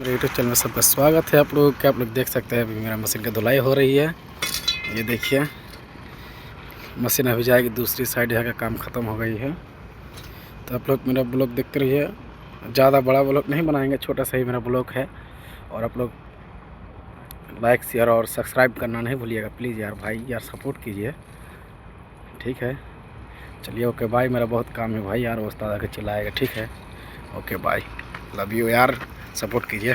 मेरे YouTube channel में सबका स्वागत है। आप लोग देख सकते हैं अभी मेरा मशीन की धुलाई हो रही है। ये देखिए मशीन अभी जाएगी दूसरी साइड, यहाँ का काम ख़त्म हो गई है। तो आप लोग मेरा ब्लॉग देखते रहिए। ज़्यादा बड़ा ब्लॉग नहीं बनाएंगे, छोटा सा ही मेरा ब्लॉग है। और आप लोग लाइक शेयर और सब्सक्राइब करना नहीं भूलिएगा प्लीज़ यार भाई, यार सपोर्ट कीजिए, ठीक है। चलिए ओके बाय, मेरा बहुत काम है भाई यार, उस्ताद आके चिल्लाएगा, ठीक है। ओके बाय, लव यू यार, सपोर्ट कीजिए।